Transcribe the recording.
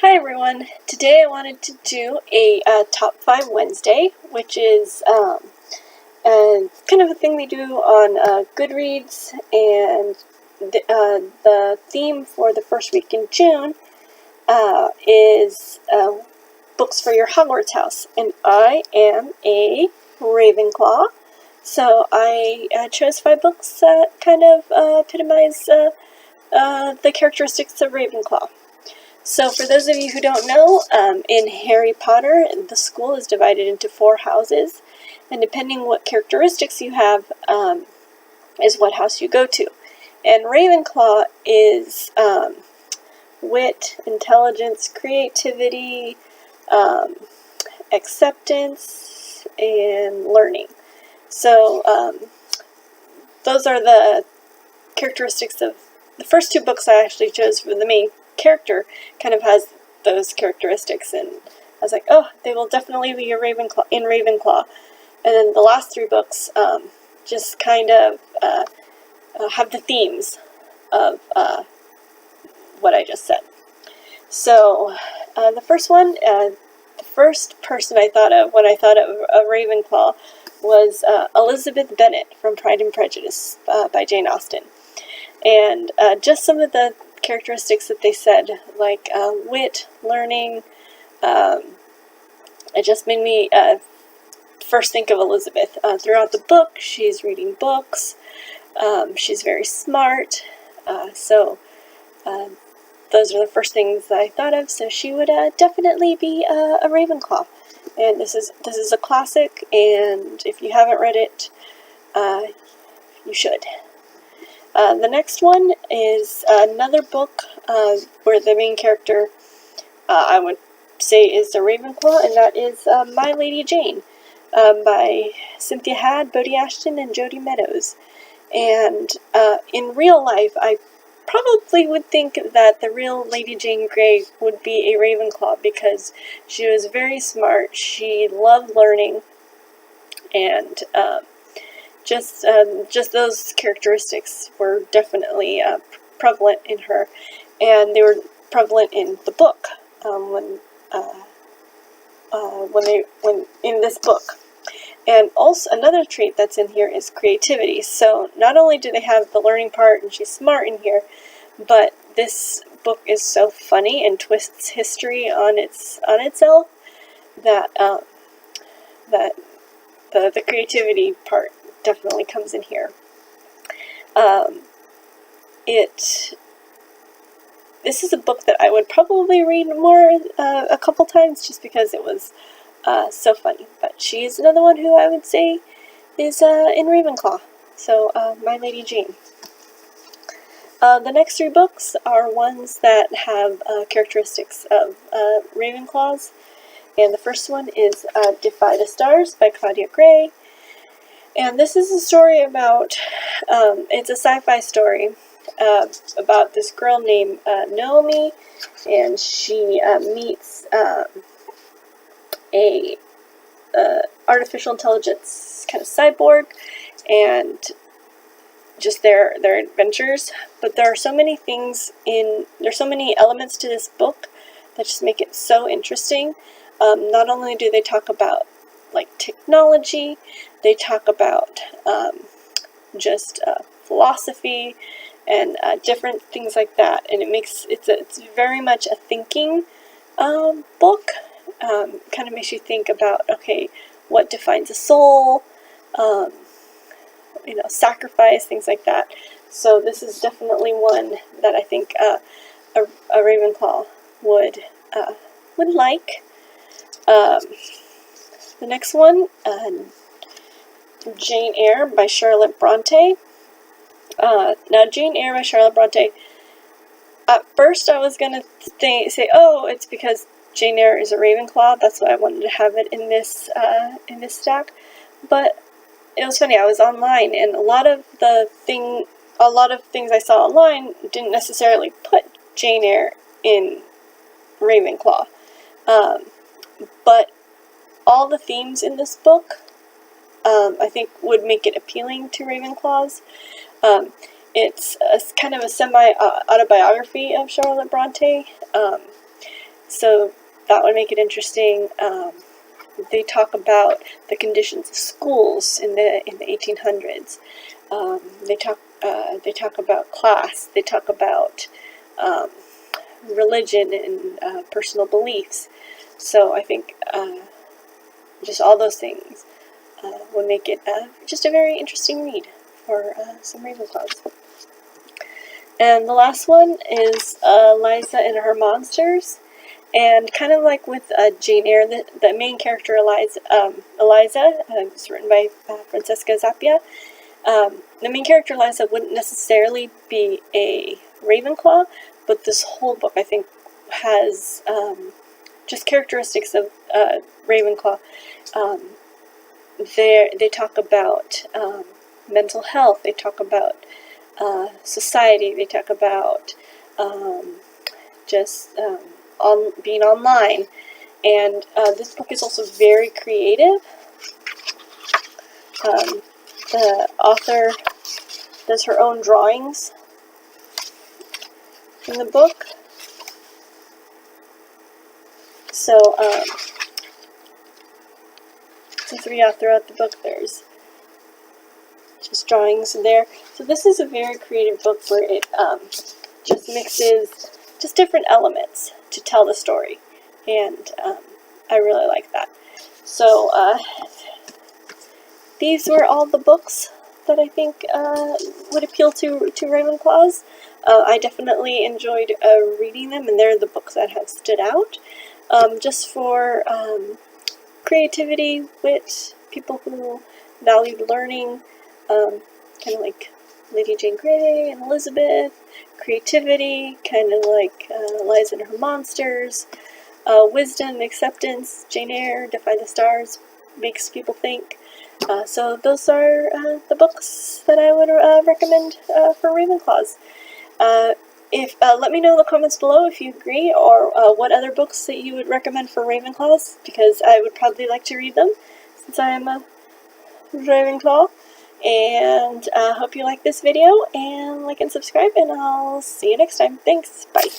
Hi everyone! Today I wanted to do a Top 5 Wednesday, which is kind of a thing they do on Goodreads, and the theme for the first week in June is books for your Hogwarts house, and I am a Ravenclaw, so I chose 5 books that kind of epitomize the characteristics of Ravenclaw. So for those of you who don't know, in Harry Potter, the school is divided into 4 houses, and depending what characteristics you have is what house you go to. And Ravenclaw is wit, intelligence, creativity, acceptance, and learning. So those are the characteristics of the first 2 books I actually chose for the main character. Kind of has those characteristics, and I was like, oh, they will definitely be a Ravenclaw in Ravenclaw. And then the last 3 books just kind of have the themes of what I just said. So the first one, the first person I thought of when I thought of a Ravenclaw was Elizabeth Bennet from Pride and Prejudice by Jane Austen. And just some of the characteristics that they said, like wit, learning, it just made me first think of Elizabeth. Throughout the book, she's reading books, she's very smart, so those are the first things that I thought of, so she would definitely be a Ravenclaw. And this is a classic, and if you haven't read it, you should. The next one is another book where the main character, I would say, is a Ravenclaw, and that is My Lady Jane by Cynthia Had, Bodhi Ashton, and Jodi Meadows. And in real life, I probably would think that the real Lady Jane Grey would be a Ravenclaw because she was very smart, she loved learning, and just those characteristics were definitely prevalent in her, and they were prevalent in the book when in this book. And also another trait that's in here is creativity. So not only do they have the learning part and she's smart in here, but this book is so funny and twists history on itself that the creativity part definitely comes in here. This is a book that I would probably read more a couple times just because it was so funny. But she is another one who I would say is in Ravenclaw. So My Lady Jane. The next 3 books are ones that have characteristics of Ravenclaws. And the first one is Defy the Stars by Claudia Gray. And this is a story about, it's a sci-fi story about this girl named Naomi, and she meets a artificial intelligence kind of cyborg, and just their adventures. But there are so many things there's so many elements to this book that just make it so interesting. Not only do they talk about like technology, they talk about just philosophy and different things like that, and it's very much a thinking book. Kind of makes you think about, okay, what defines a soul, sacrifice, things like that. So this is definitely one that I think a Ravenclaw would like. The next one, Jane Eyre by Charlotte Bronte. Now, Jane Eyre by Charlotte Bronte, at first I was going to say, oh, it's because Jane Eyre is a Ravenclaw, that's why I wanted to have it in this stack. But it was funny, I was online, and a lot of things I saw online didn't necessarily put Jane Eyre in Ravenclaw. But all the themes in this book, I think, would make it appealing to Ravenclaws. It's kind of a semi-autobiography of Charlotte Bronte, So that would make it interesting. They talk about the conditions of schools in the 1800s. They talk about class. They talk about religion and personal beliefs. So I think just all those things would make it just a very interesting read for some Ravenclaws. And the last one is Eliza and Her Monsters. And kind of like with Jane Eyre, the main character Eliza, it's written by Francesca Zappia. The main character Eliza wouldn't necessarily be a Ravenclaw, but this whole book, I think, has just characteristics of Ravenclaw. They talk about mental health. They talk about society. They talk about being online. And this book is also very creative. The author does her own drawings in the book. So throughout the book, there's just drawings in there. So this is a very creative book where it just mixes just different elements to tell the story, and I really like that. So these were all the books that I think would appeal to Ravenclaws. I definitely enjoyed reading them, and they're the books that have stood out. Just for creativity, wit, people who valued learning, kind of like Lady Jane Grey and Elizabeth, creativity, kind of like Eliza and Her Monsters, wisdom, acceptance, Jane Eyre, Defy the Stars, makes people think. So those are the books that I would recommend for Ravenclaws. Let me know in the comments below if you agree, or what other books that you would recommend for Ravenclaws, because I would probably like to read them, since I am a Ravenclaw. And hope you like this video, and like and subscribe, and I'll see you next time. Thanks, bye.